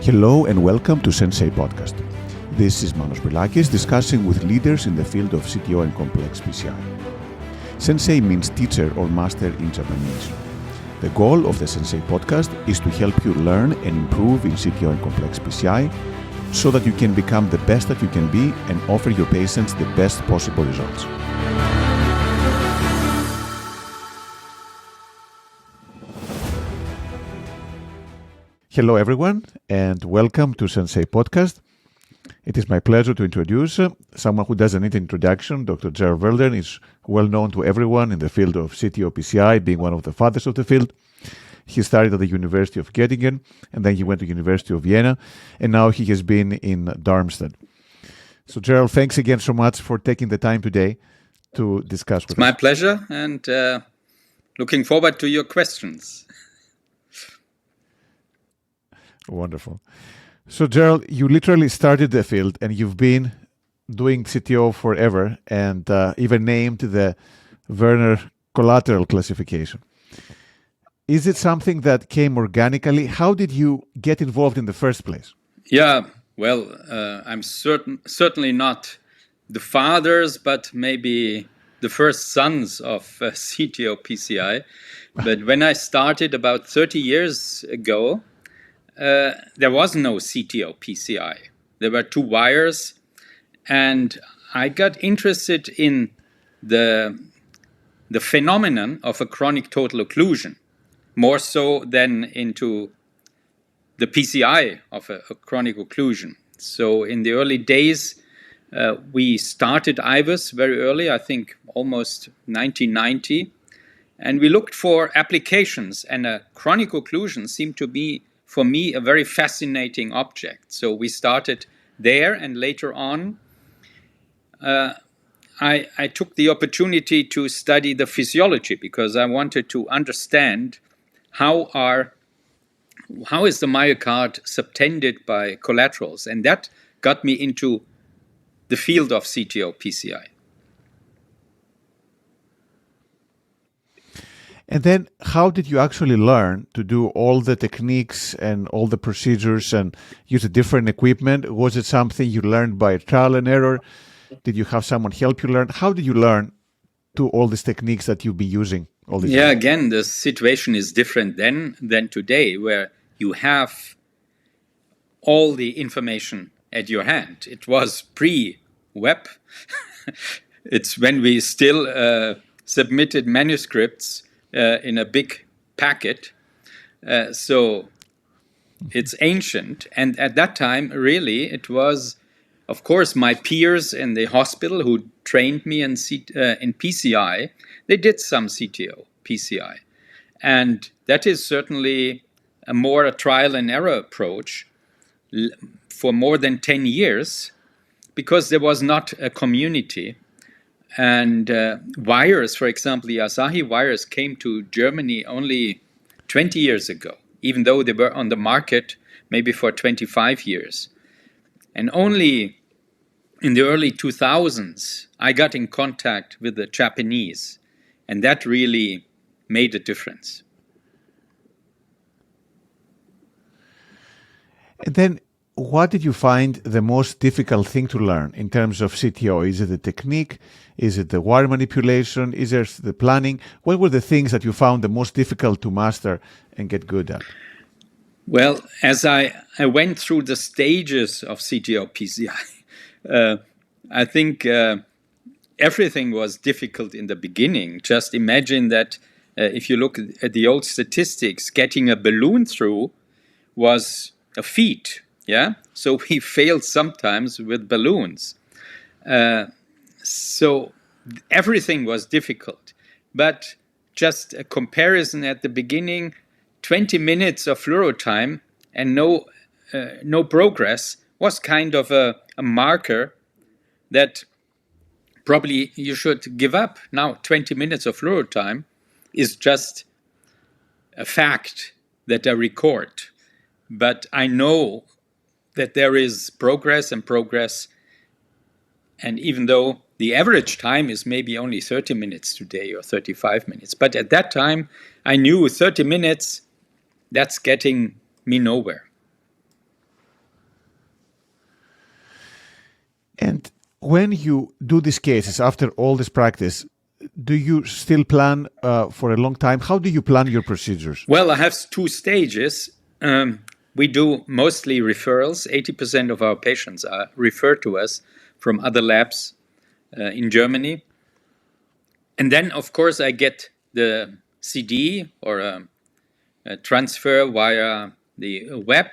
Hello and welcome to Sensei podcast. This is Manos Brilakis discussing with leaders in the field of CTO and complex PCI. Sensei means teacher or master in Japanese. The goal of the Sensei podcast is to help you learn and improve in CTO and complex PCI so that you can become the best that you can be and offer your patients the best possible results. Hello everyone and welcome to Sensei Podcast. It is my pleasure to introduce someone who doesn't need introduction. Dr. Gerals Werner is well known to everyone in the field of CTO PCI, being one of the fathers of the field. He studied at the University of Göttingen and then he went to University of Vienna and now he has been in Darmstadt. So Gerald, thanks again so much for taking the time today to discuss with us. It's my pleasure and looking forward to your questions. Wonderful. So, Gerald, you literally started the field and you've been doing CTO forever and even named the Werner collateral classification. Is it something that came organically? How did you get involved in the first place? Yeah, well, I'm certainly not the fathers, but maybe the first sons of CTO PCI. But when I started about 30 years ago, there was no CTO PCI. There were two wires, and I got interested in the phenomenon of a chronic total occlusion, more so than into the PCI of a chronic occlusion. So in the early days, we started IVUS very early, I think almost 1990, and we looked for applications, and a chronic occlusion seemed to be for me, a very fascinating object. So we started there, and later on, I took the opportunity to study the physiology because I wanted to understand how is the myocard subtended by collaterals, and that got me into the field of CTO PCI. And then how did you actually learn to do all the techniques and all the procedures and use a different equipment? Was it something you learned by trial and error? Did you have someone help you learn? How did you learn to all these techniques that you've been using all these years? Again, the situation is different than today, where you have all the information at your hand. It was pre-web. It's when we still submitted manuscripts in a big packet. So it's ancient. And at that time, really, it was, of course, my peers in the hospital who trained me in PCI. They did some CTO, PCI. And that is certainly a trial and error approach for more than 10 years because there was not a community. And wires, for example, the Asahi wires came to Germany only 20 years ago, even though they were on the market maybe for 25 years. And only in the early 2000s, I got in contact with the Japanese, and that really made a difference. And then what did you find the most difficult thing to learn in terms of CTO? Is it the technique? Is it the wire manipulation? Is it the planning? What were the things that you found the most difficult to master and get good at? Well, as I went through the stages of CTO PCI, I think everything was difficult in the beginning. Just imagine that if you look at the old statistics, getting a balloon through was a feat. Yeah, so we failed sometimes with balloons. So everything was difficult. But just a comparison at the beginning, 20 minutes of fluoro time and no progress was kind of a marker that probably you should give up. Now 20 minutes of fluoro time is just a fact that I record. But I know that there is progress, and even though the average time is maybe only 30 minutes today or 35 minutes, but at that time I knew 30 minutes, that's getting me nowhere. And when you do these cases, after all this practice, do you still plan for a long time? How do you plan your procedures? Well, I have two stages. We do mostly referrals. 80% of our patients are referred to us from other labs in Germany. And then, of course, I get the CD or a transfer via the web.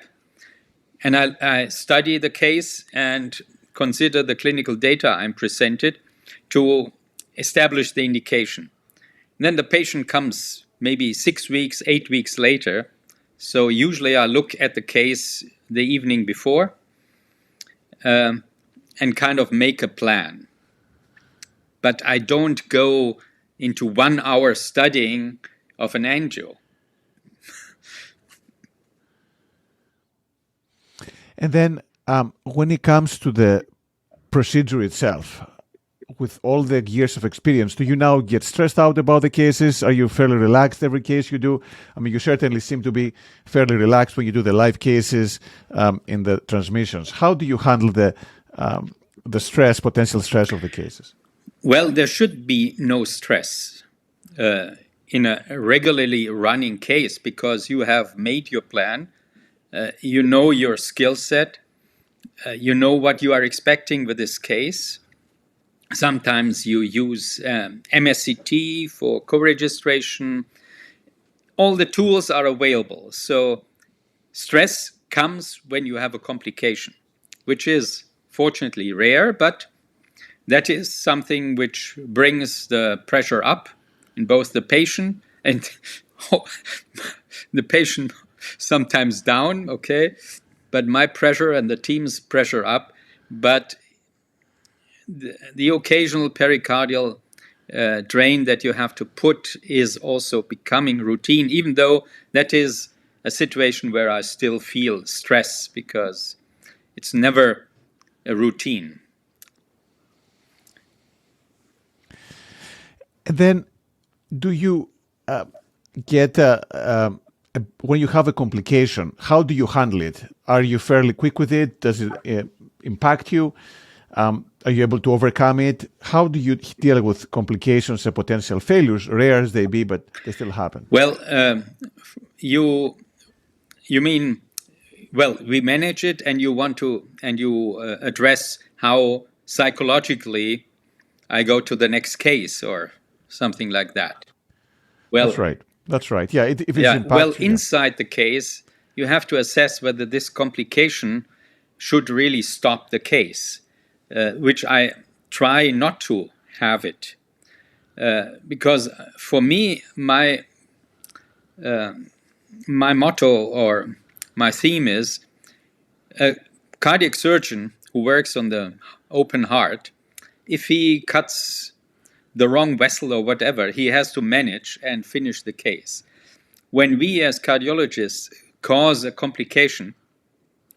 And I study the case and consider the clinical data I'm presented to establish the indication. And then the patient comes maybe 6 weeks, 8 weeks later. So usually I look at the case the evening before and kind of make a plan. But I don't go into 1 hour studying of an angio. And then when it comes to the procedure itself, with all the years of experience, do you now get stressed out about the cases? Are you fairly relaxed every case you do? I mean, you certainly seem to be fairly relaxed when you do the live cases in the transmissions. How do you handle the stress, potential stress of the cases? Well, there should be no stress in a regularly running case because you have made your plan, you know your skill set, you know what you are expecting with this case. Sometimes you use MSCT for co-registration. All the tools are available. So stress comes when you have a complication, which is fortunately rare, but that is something which brings the pressure up in both the patient and the patient sometimes down, okay? But my pressure and the team's pressure up. But the occasional pericardial drain that you have to put is also becoming routine, even though that is a situation where I still feel stress because it's never a routine. And then do you get when you have a complication, how do you handle it? Are you fairly quick with it? Does it impact you? Are you able to overcome it? How do you deal with complications and potential failures, rare as they be, but they still happen? Well, you mean, well, we manage it, and you want to, and you address how psychologically I go to the next case or something like that. Well, that's right. That's right. Yeah. If it's well, inside the case, you have to assess whether this complication should really stop the case, which I try not to have it, because for me, my motto or my theme is a cardiac surgeon who works on the open heart. If he cuts the wrong vessel or whatever, he has to manage and finish the case. When we as cardiologists cause a complication,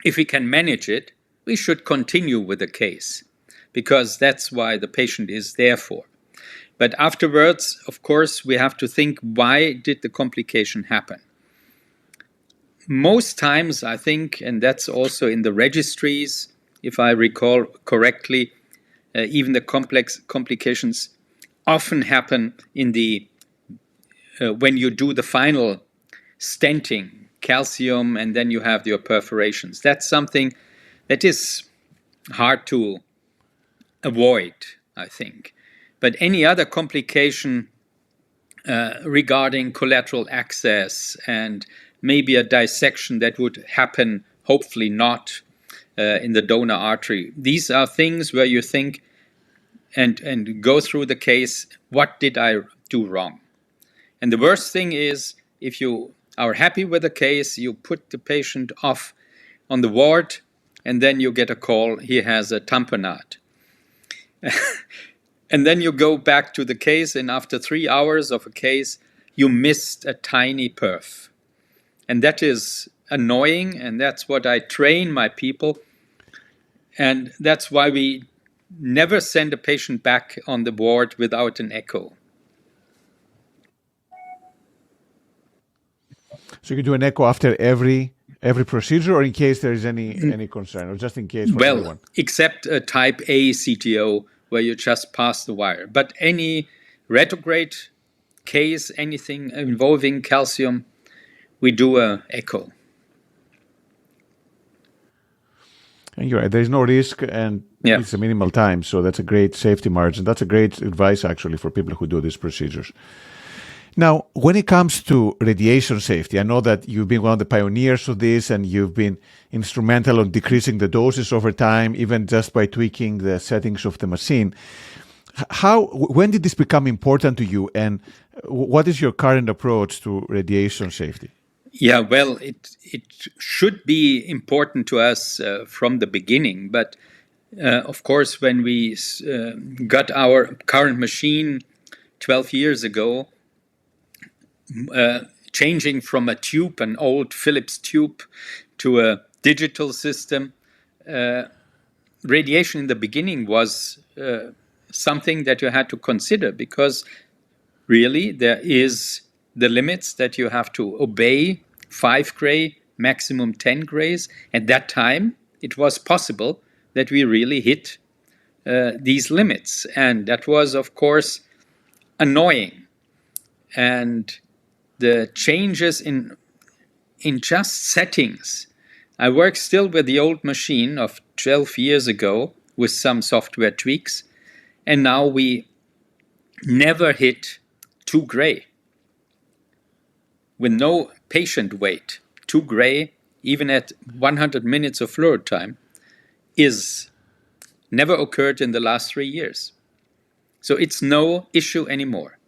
if we can manage it, we should continue with the case because that's why the patient is there for. But afterwards, of course, we have to think, why did the complication happen? Most times, I think, and that's also in the registries, if I recall correctly, even the complex complications often happen in the when you do the final stenting, calcium, and then you have your perforations. That's something that is hard to avoid, I think. But any other complication regarding collateral access and maybe a dissection that would happen, hopefully not, in the donor artery. These are things where you think and go through the case, what did I do wrong? And the worst thing is, if you are happy with the case, you put the patient off on the ward, and then you get a call, he has a tamponade. And then you go back to the case, and after 3 hours of a case, you missed a tiny perf. And that is annoying, and that's what I train my people. And that's why we never send a patient back on the ward without an echo. So you do an echo after every every procedure, or in case there is any concern, or just in case for Well, everyone? except a type A CTO where you just pass the wire. But any retrograde case, anything involving calcium, we do a echo. And you're right, there's no risk, and it's a minimal time, so that's a great safety margin. That's a great advice, actually, for people who do these procedures. Now, when it comes to radiation safety, I know that you've been one of the pioneers of this, and you've been instrumental in decreasing the doses over time, even just by tweaking the settings of the machine. When did this become important to you, and what is your current approach to radiation safety? Yeah, well, it should be important to us from the beginning, but of course, when we got our current machine 12 years ago, changing from a tube, an old Philips tube, to a digital system, radiation in the beginning was something that you had to consider, because really there is the limits that you have to obey, 5 gray, maximum 10 grays. At that time, it was possible that we really hit these limits. And that was, of course, annoying. And the changes in just settings. I work still with the old machine of 12 years ago with some software tweaks. And now we never hit 2 gray. With no patient weight, 2 gray, even at 100 minutes of fluoro time, is never occurred in the last 3 years. So it's no issue anymore.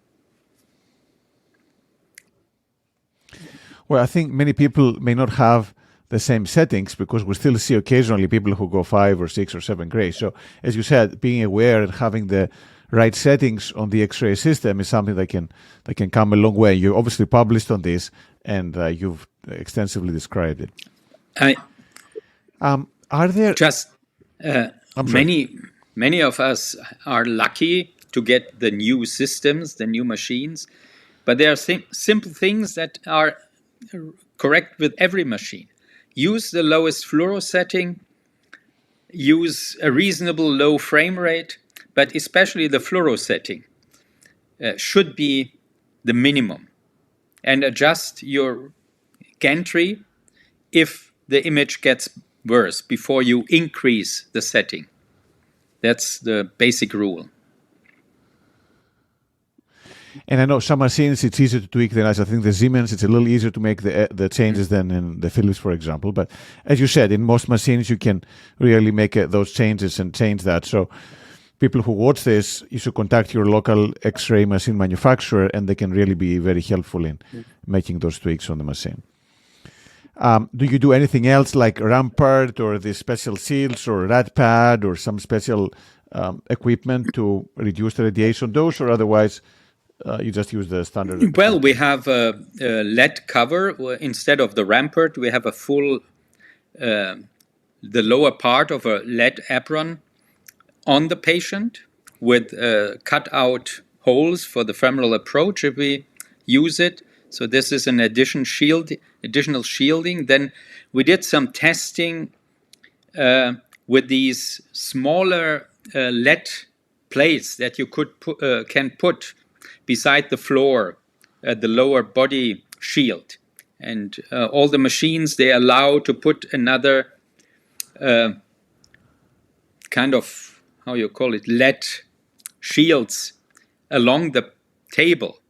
Well, I think many people may not have the same settings, because we still see occasionally people who go 5 or 6 or 7 gray. So, as you said, being aware and having the right settings on the X-ray system is something that can come a long way. You obviously published on this, and you've extensively described it. Are there just many of us are lucky to get the new systems, the new machines, but there are simple things that are correct with every machine. Use the lowest fluoro setting, use a reasonable low frame rate, but especially the fluoro setting should be the minimum, and adjust your gantry if the image gets worse before you increase the setting. That's the basic rule. And I know some machines it's easier to tweak than others. I think the Siemens, it's a little easier to make the changes than in the Philips, for example. But as you said, in most machines you can really make those changes and change that. So people who watch this, you should contact your local X-ray machine manufacturer, and they can really be very helpful in making those tweaks on the machine. Do you do anything else like Rampart or the special seals or rad pad or some special equipment to reduce the radiation dose, or otherwise you just use the standard? Well, we have a lead cover. Instead of the Rampart, we have a full, the lower part of a lead apron on the patient with cut out holes for the femoral approach if we use it. So this is an additional shielding. Then we did some testing with these smaller lead plates that you can put beside the floor, the lower body shield. And all the machines, they allow to put another kind of, how you call it, lead shields along the table.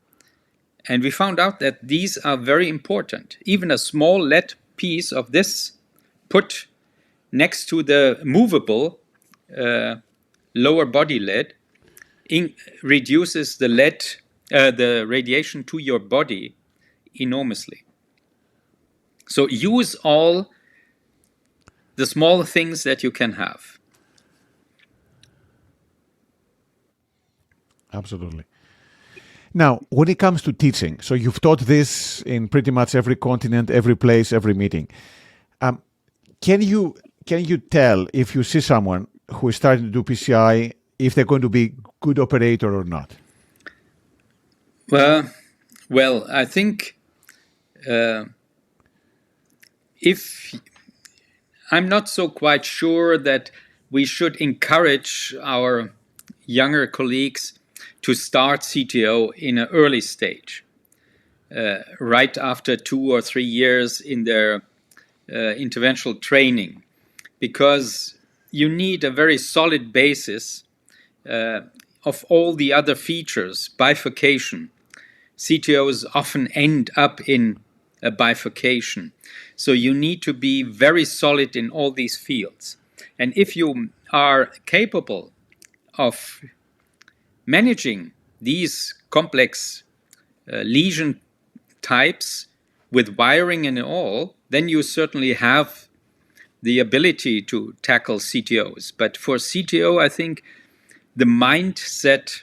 And we found out that these are very important. Even a small lead piece of this put next to the movable lower body lead reduces the lead, the radiation to your body enormously. So use all the small things that you can have. Absolutely. Now, when it comes to teaching, so you've taught this in pretty much every continent, every place, every meeting. Can you tell if you see someone who is starting to do PCI, if they're going to be good operator or not? Well, I think if I'm not so quite sure that we should encourage our younger colleagues to start CTO in an early stage, right after 2 or 3 years in their interventional training, because you need a very solid basis of all the other features. Bifurcation. CTOs often end up in a bifurcation. So you need to be very solid in all these fields. And if you are capable of managing these complex lesion types with wiring and all, then you certainly have the ability to tackle CTOs. But for CTO, I think the mindset,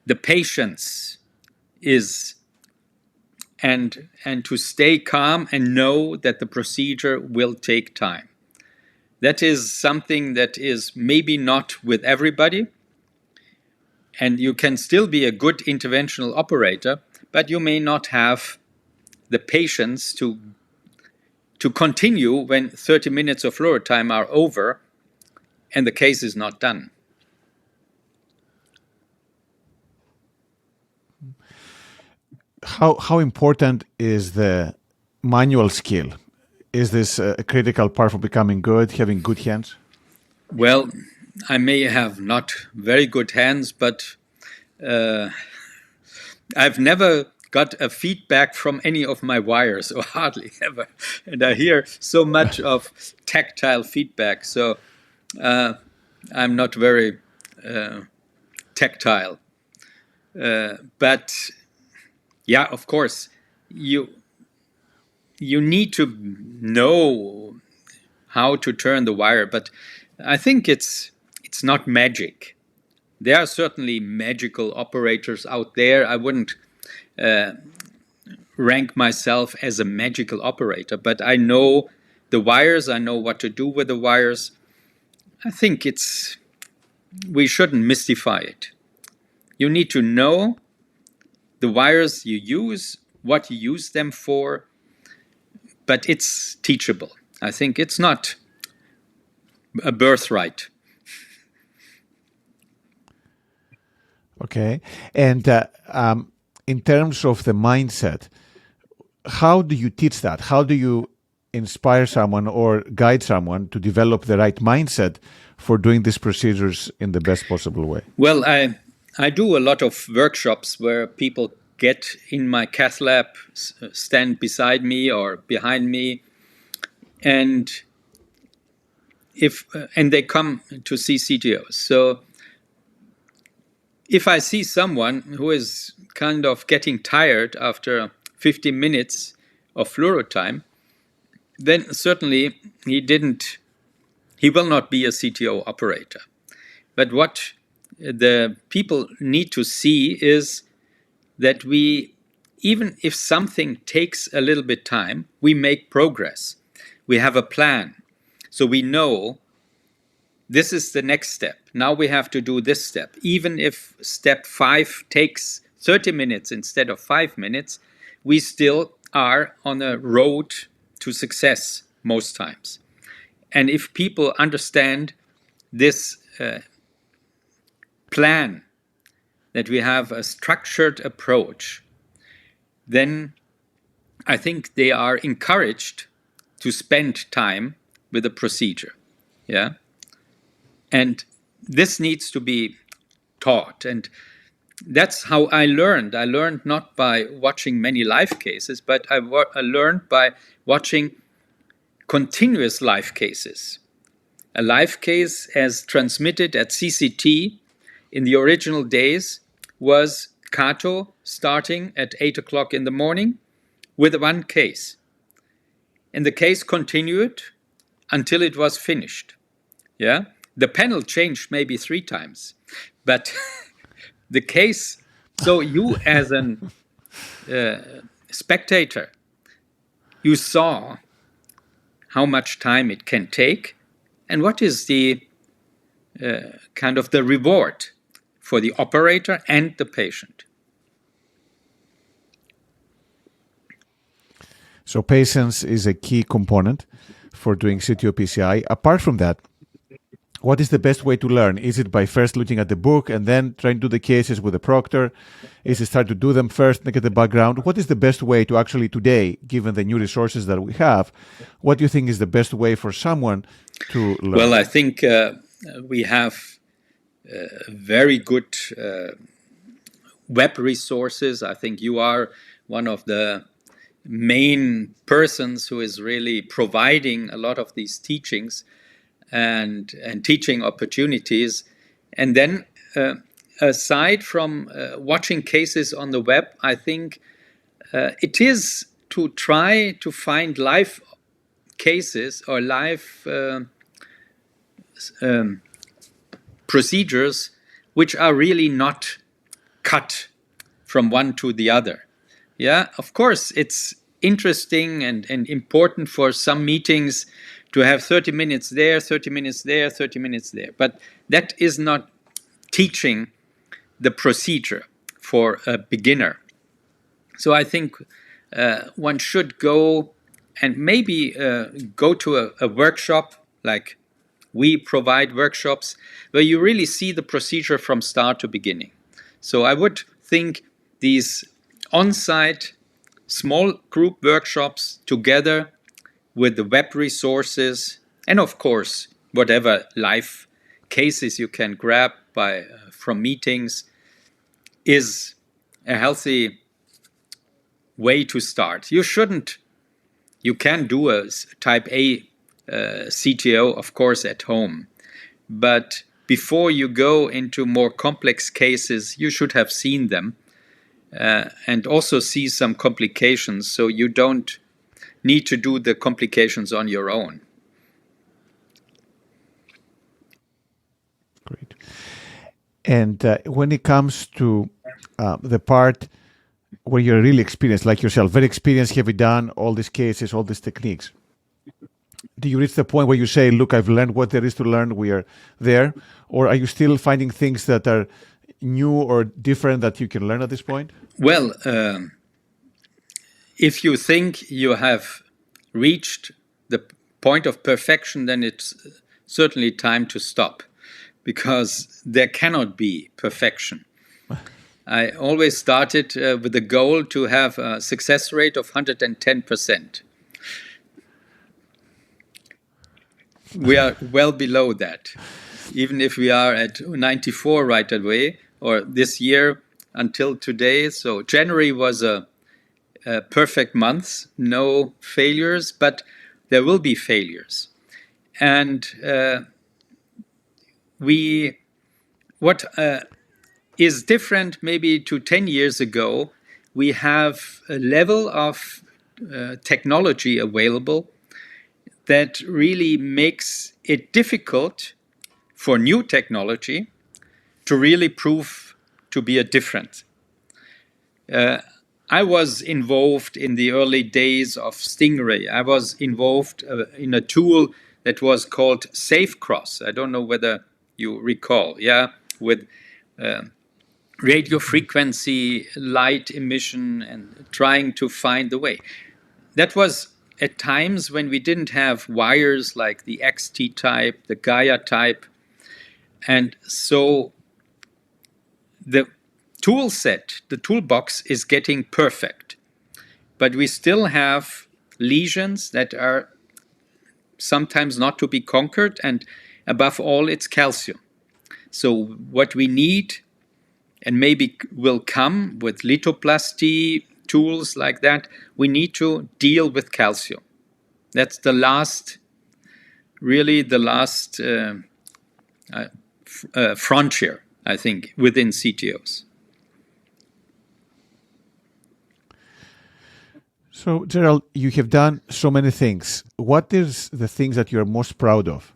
the patience is, and to stay calm and know that the procedure will take time. That is something that is maybe not with everybody. And you can still be a good interventional operator, but you may not have the patience to continue when 30 minutes of fluoro time are over and the case is not done. How important is the manual skill? Is this a critical part for becoming good, having good hands? Well, I may have not very good hands, but I've never got a feedback from any of my wires, or hardly ever. And I hear so much of tactile feedback, so I'm not very tactile. But yeah, of course, you need to know how to turn the wire, but I think it's not magic. There are certainly magical operators out there. I wouldn't rank myself as a magical operator, but I know the wires. I know what to do with the wires. I think we shouldn't mystify it. You need to know the wires you use, what you use them for, but it's teachable. I think it's not a birthright. Okay. And in terms of the mindset, how do you teach that? How do you inspire someone or guide someone to develop the right mindset for doing these procedures in the best possible way? Well, I do a lot of workshops where people get in my cath lab, stand beside me or behind me, and they come to see CTOs. So if I see someone who is kind of getting tired after 50 minutes of fluoro time, then certainly he will not be a CTO operator. But what the people need to see is that even if something takes a little bit time, we make progress. We have a plan. So we know this is the next step. Now we have to do this step. Even if step 5 takes 30 minutes instead of 5 minutes, we still are on a road to success most times. And if people understand this plan, that we have a structured approach, then I think they are encouraged to spend time with a procedure. Yeah. And this needs to be taught. And that's how I learned. I learned not by watching many live cases, but I learned by watching continuous live cases. A live case as transmitted at CCT in the original days was Cato starting at 8 o'clock in the morning with one case. And the case continued until it was finished. Yeah. The panel changed maybe 3 times, but the case, so you as an spectator, you saw how much time it can take and what is the kind of the reward for the operator and the patient. So patience is a key component for doing CTO PCI. Apart from that, what is the best way to learn? Is it by first looking at the book and then trying to do the cases with the proctor? Is it start to do them first and get the background? What is the best way to actually today, given the new resources that we have, what do you think is the best way for someone to learn? Well, I think we have very good web resources. I think you are one of the main persons who is really providing a lot of these teachings and teaching opportunities. And then aside from watching cases on the web, I think it is to try to find live cases or live procedures which are really not cut from one to the other. Yeah, of course, it's interesting and important for some meetings to have 30 minutes there, 30 minutes there, 30 minutes there. But that is not teaching the procedure for a beginner. So I think one should go and maybe go to a workshop, like we provide workshops, where you really see the procedure from start to beginning. So I would think these on-site small group workshops together with the web resources and of course whatever live cases you can grab from meetings is a healthy way to start. You can do a type A CTO of course at home, but before you go into more complex cases you should have seen them and also see some complications, so you don't need to do the complications on your own. Great. And when it comes to the part where you're really experienced, like yourself, very experienced, have you done all these cases, all these techniques? Do you reach the point where you say, look, I've learned what there is to learn, we are there? Or are you still finding things that are new or different that you can learn at this point? Well, if you think you have reached the point of perfection, then it's certainly time to stop, because there cannot be perfection. I always started with the goal to have a success rate of 110%. We are well below that. Even if we are at 94 right away, or this year until today. So January was a perfect month, no failures, but there will be failures. And what is different maybe to 10 years ago, we have a level of technology available that really makes it difficult for new technology to really prove to be a difference. I was involved in the early days of Stingray. I was involved in a tool that was called SafeCross. I don't know whether you recall, with radio frequency, light emission, and trying to find the way. That was at times when we didn't have wires like the XT type, the Gaia type. And so the tool set, the toolbox is getting perfect. But we still have lesions that are sometimes not to be conquered, and above all, it's calcium. So what we need, and maybe will come with lithoplasty tools like that, we need to deal with calcium. That's the last frontier, I think, within CTOs. So, Gerald, you have done so many things. What is the things that you're most proud of?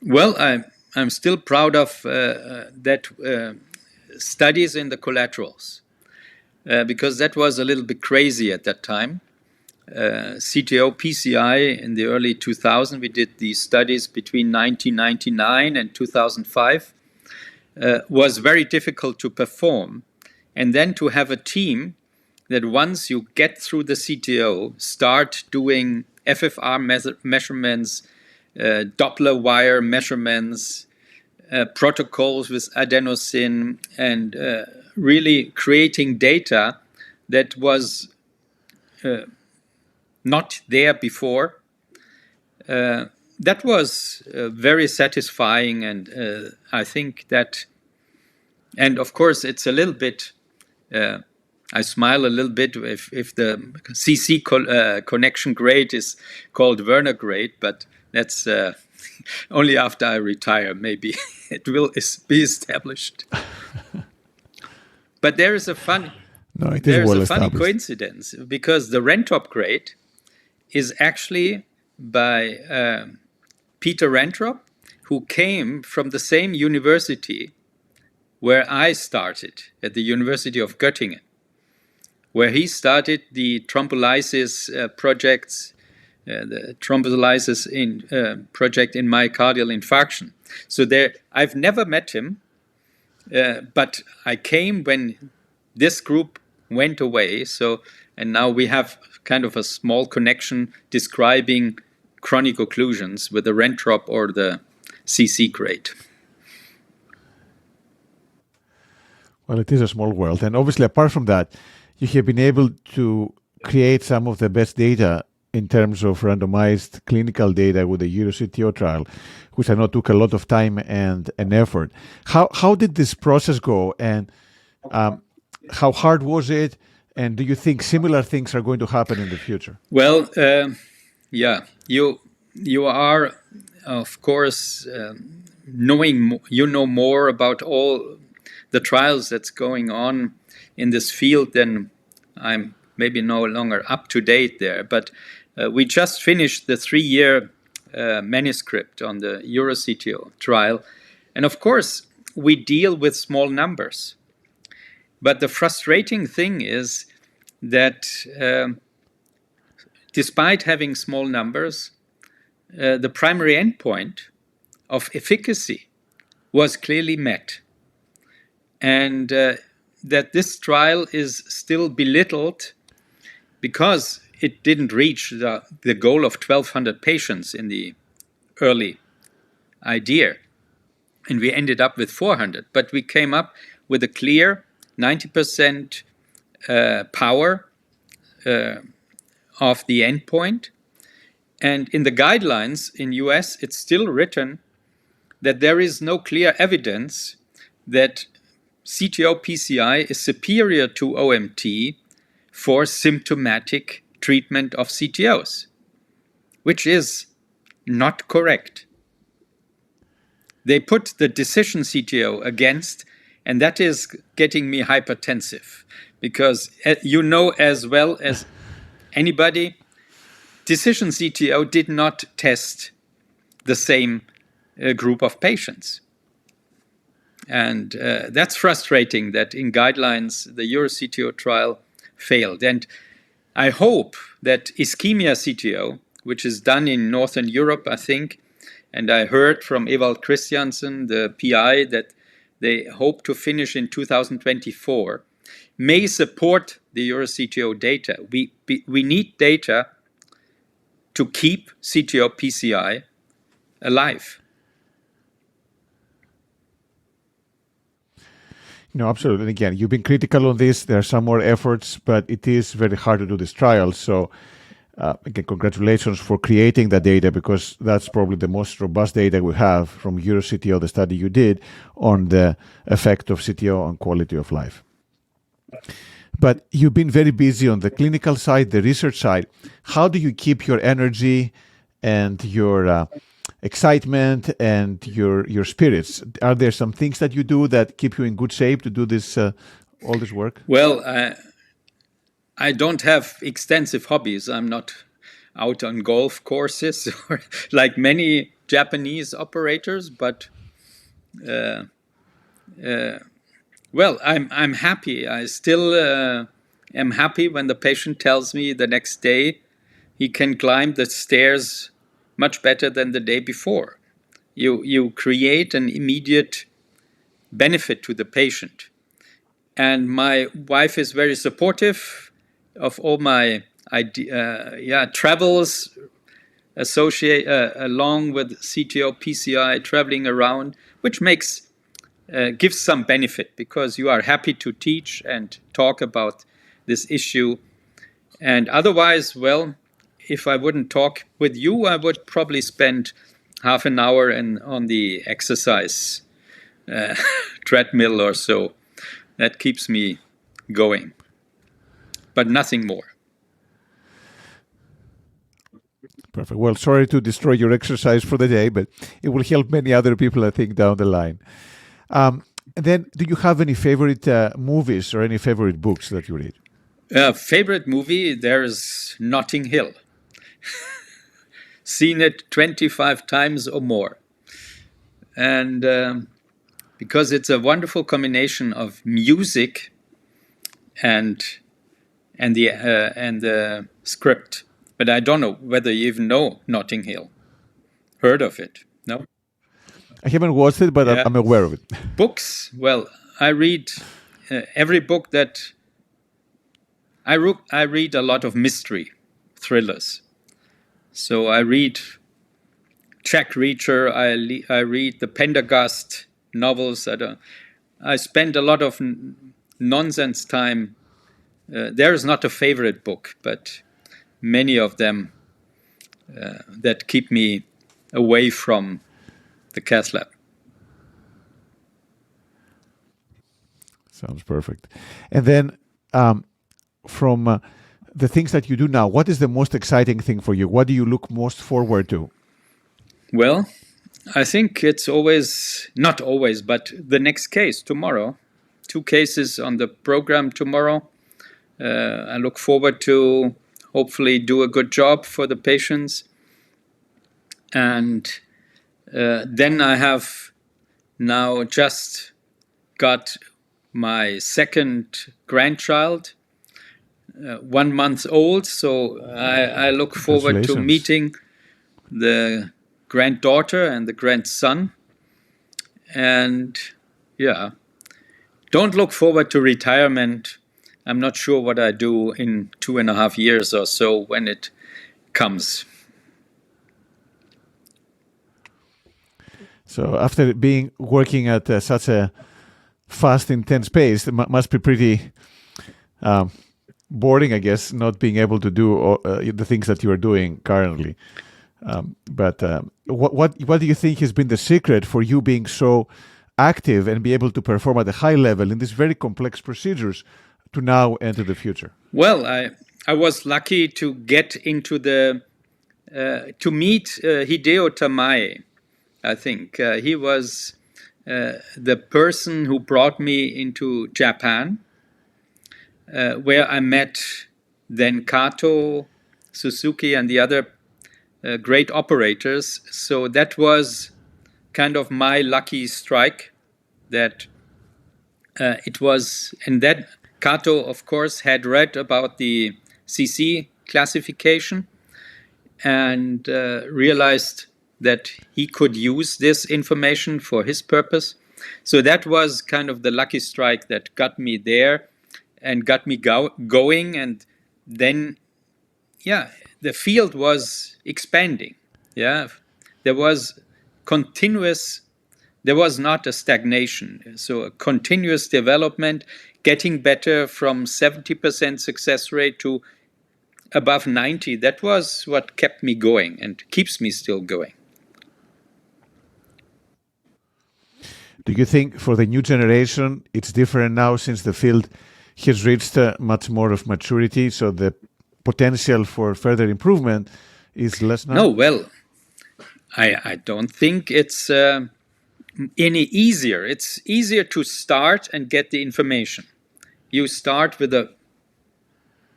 Well, I'm still proud of that studies in the collaterals, because that was a little bit crazy at that time. CTO PCI in the early 2000s, we did these studies between 1999 and 2005, was very difficult to perform. And then to have a team that once you get through the CTO, start doing FFR measurements, Doppler wire measurements, protocols with adenosine, and really creating data that was not there before. That was very satisfying, and I think that, and of course it's a little bit, I smile a little bit if the CC connection grade is called Werner grade, but that's only after I retire, maybe it will be established. But there is a funny, funny coincidence, because the Rentop grade is actually by Peter Rentrop, who came from the same university where I started, at the University of Göttingen, where he started the thrombolysis projects, the thrombolysis project in myocardial infarction. So there, I've never met him, but I came when this group went away. So, and now we have kind of a small connection describing chronic occlusions with the Rentrop or the CC grade. Well, it is a small world. And obviously, apart from that, you have been able to create some of the best data in terms of randomized clinical data with the EuroCTO trial, which I know took a lot of time and effort. How did this process go, and how hard was it? And do you think similar things are going to happen in the future? Well, yeah, you are, of course, you know more about all the trials that's going on in this field than I'm maybe no longer up to date there. But we just finished the 3-year manuscript on the EuroCTO trial. And of course, we deal with small numbers. But the frustrating thing is that despite having small numbers, the primary endpoint of efficacy was clearly met. And that this trial is still belittled because it didn't reach the goal of 1,200 patients in the early idea. And we ended up with 400. But we came up with a clear 90% power of the endpoint. And in the guidelines in US, it's still written that there is no clear evidence that CTO PCI is superior to OMT for symptomatic treatment of CTOs, which is not correct. They put the decision CTO against, and that is getting me hypertensive, because you know as well as anybody, decision CTO did not test the same group of patients. And that's frustrating that in guidelines, the EuroCTO trial failed. And I hope that ischemia CTO, which is done in Northern Europe, I think, and I heard from Ewald Christiansen, the PI, that they hope to finish in 2024, may support the EuroCTO data. We need data to keep CTO PCI alive. No, absolutely. And again, you've been critical on this. There are some more efforts, but it is very hard to do this trial. So again, congratulations for creating that data, because that's probably the most robust data we have from EuroCTO, the study you did, on the effect of CTO on quality of life. But you've been very busy on the clinical side, the research side. How do you keep your energy and your excitement and your spirits? Are there some things that you do that keep you in good shape to do this all this work? Well, I don't have extensive hobbies. I'm not out on golf courses or like many Japanese operators, but well, I'm happy. I still am happy when the patient tells me the next day he can climb the stairs much better than the day before. You create an immediate benefit to the patient. And my wife is very supportive. of all my travels along with CTO PCI, traveling around, which gives some benefit because you are happy to teach and talk about this issue. And otherwise, well, if I wouldn't talk with you, I would probably spend half an hour on the exercise treadmill or so. That keeps me going, but nothing more. Perfect. Well, sorry to destroy your exercise for the day, but it will help many other people, I think, down the line. And then, do you have any favorite movies or any favorite books that you read? Favorite movie, there is Notting Hill. Seen it 25 times or more. And because it's a wonderful combination of music and the script. But I don't know whether you even know Notting Hill. Heard of it? No? I haven't watched it, but Yeah. I'm aware of it. Books? Well, I read every book that... I read a lot of mystery thrillers. So I read Jack Reacher, I read the Pendergast novels. I spend a lot of nonsense time. There is not a favorite book, but many of them that keep me away from the cath lab. Sounds perfect. And then from the things that you do now, what is the most exciting thing for you? What do you look most forward to? Well, I think it's always, not always, but the next case tomorrow. 2 cases on the program tomorrow. I look forward to hopefully do a good job for the patients. And then I have now just got my second grandchild, 1 month old. So I look forward to meeting the granddaughter and the grandson. And yeah, don't look forward to retirement. I'm not sure what I do in 2.5 years or so when it comes. So after working at such a fast, intense pace, it must be pretty boring, I guess, not being able to do the things that you are doing currently. But what do you think has been the secret for you being so active and be able to perform at a high level in these very complex procedures to now and to the future? Well, I was lucky to get into to meet Hideo Tamae. I think he was the person who brought me into Japan, where I met then Kato, Suzuki, and the other great operators. So that was kind of my lucky strike that it was, and that Kato, of course, had read about the CC classification and realized that he could use this information for his purpose. So that was kind of the lucky strike that got me there and got me going. And then, yeah, the field was expanding. Yeah, there was not a stagnation. So a continuous development, getting better from 70% success rate to above 90. That was what kept me going and keeps me still going. Do you think for the new generation it's different now since the field has reached much more of maturity, so the potential for further improvement is less now? No, well, I don't think it's any easier. It's easier to start and get the information. You start with a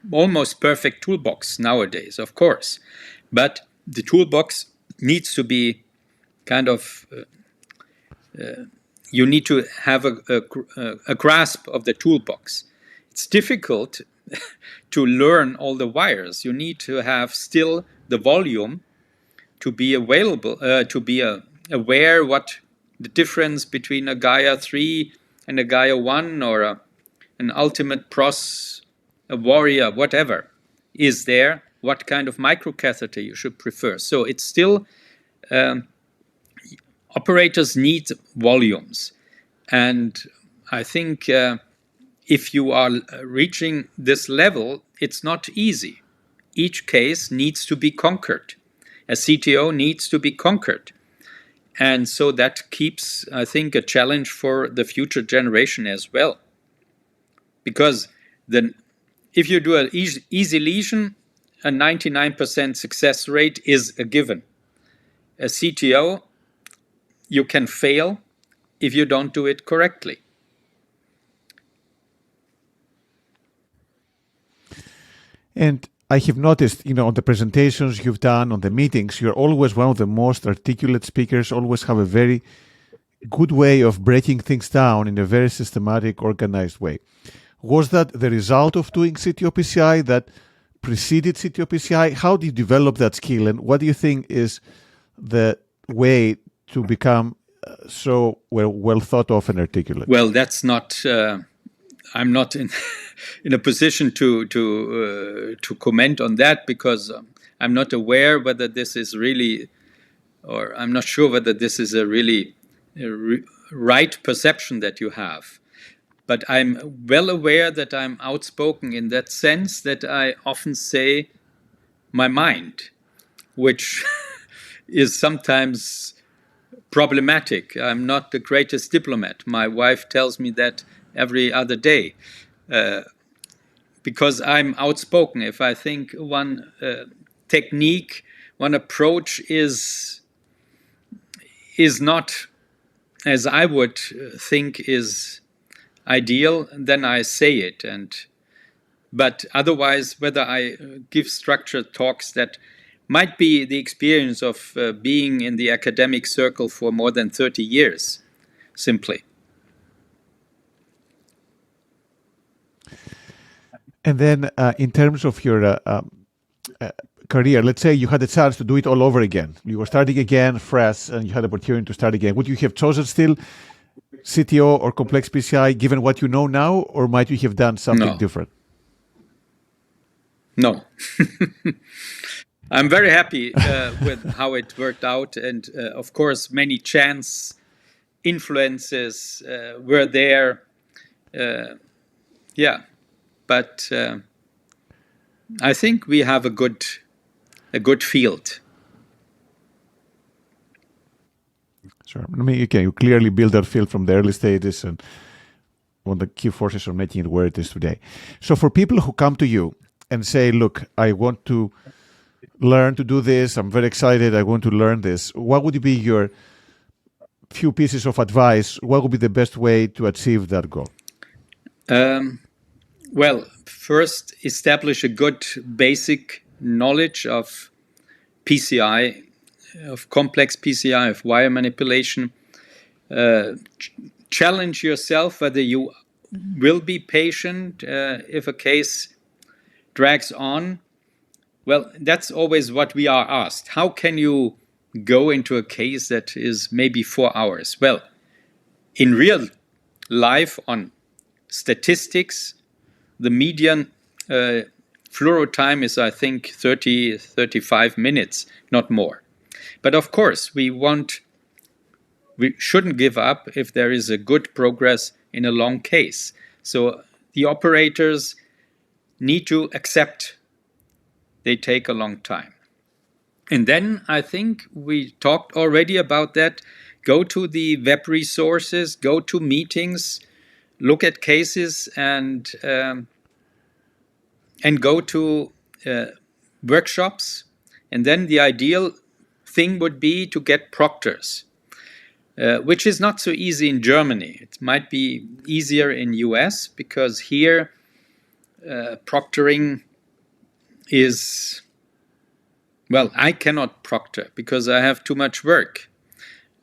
almost perfect toolbox nowadays, of course, but the toolbox needs to be kind of you need to have a grasp of the toolbox. It's difficult to learn all the wires. You need to have still the volume to be available, to be aware what the difference between a Gaia 3 and a Gaia 1 or an ultimate pros a Warrior, whatever is there, what kind of microcatheter you should prefer. So it's still, operators need volumes. And I think if you are reaching this level, it's not easy. Each case needs to be conquered. A CTO needs to be conquered. And so that keeps, I think, a challenge for the future generation as well. Because then if you do an easy lesion, a 99% success rate is a given. A CTO, you can fail if you don't do it correctly. And I have noticed, on the presentations you've done, on the meetings, you're always one of the most articulate speakers, always have a very good way of breaking things down in a very systematic, organized way. Was that the result of doing CTO PCI that preceded CTO PCI? How do you develop that skill, and what do you think is the way to become so well thought of and articulate? Well, that's not. I'm not in a position to comment on that, because I'm not aware whether this is really, or I'm not sure whether this is a really right perception that you have. But I'm well aware that I'm outspoken in that sense, that I often say my mind, which is sometimes problematic. I'm not the greatest diplomat. My wife tells me that every other day, because I'm outspoken. If I think one technique, one approach is not as I would think is ideal, then I say it. But otherwise, whether I give structured talks, that might be the experience of being in the academic circle for more than 30 years, simply. And then in terms of your career, let's say you had a chance to do it all over again. You were starting again, fresh, and you had the opportunity to start again. Would you have chosen still CTO or complex PCI, given what you know now, or might you have done something different? No. I'm very happy with how it worked out. And of course, many chance influences were there. But I think we have a good field. Sure. I mean, you clearly build that field from the early stages, and one of the key forces are making it where it is today. So for people who come to you and say, look, I want to learn to do this, I'm very excited, I want to learn this, what would be your few pieces of advice? What would be the best way to achieve that goal? Well, first, establish a good basic knowledge of PCI, of complex PCI, of wire manipulation. Challenge yourself whether you will be patient if a case drags on. Well, that's always what we are asked. How can you go into a case that is maybe 4 hours? Well, in real life, on statistics, the median fluoro time is, I think, 30, 35 minutes, not more. But of course, we shouldn't give up if there is a good progress in a long case. So the operators need to accept they take a long time. And then I think we talked already about that. Go to the web resources, go to meetings, look at cases, and go to workshops. And then the ideal thing would be to get proctors, which is not so easy in Germany. It might be easier in US, because here proctoring is, well, I cannot proctor because I have too much work.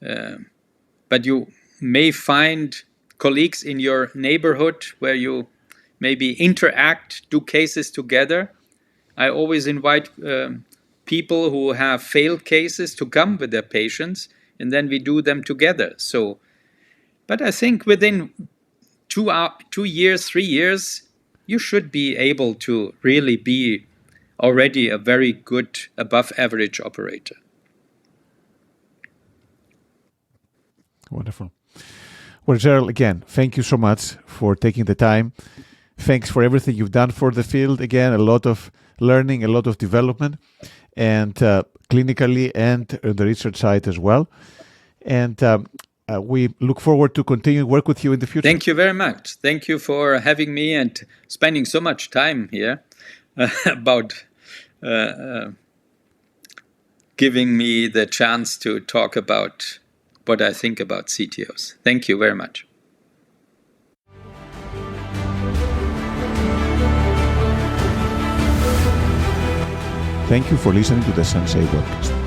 But you may find colleagues in your neighborhood where you maybe interact, do cases together. I always invite people who have failed cases to come with their patients, and then we do them together. So, but I think within 2 years, 3 years, you should be able to really be already a very good above average operator. Wonderful. Well, Gerald, again, thank you so much for taking the time. Thanks for everything you've done for the field. Again, a lot of learning, a lot of development, and clinically and on the research side as well. And we look forward to continue to work with you in the future. Thank you very much. Thank you for having me and spending so much time here about giving me the chance to talk about what I think about CTOs. Thank you very much. Thank you for listening to the Sensei podcast.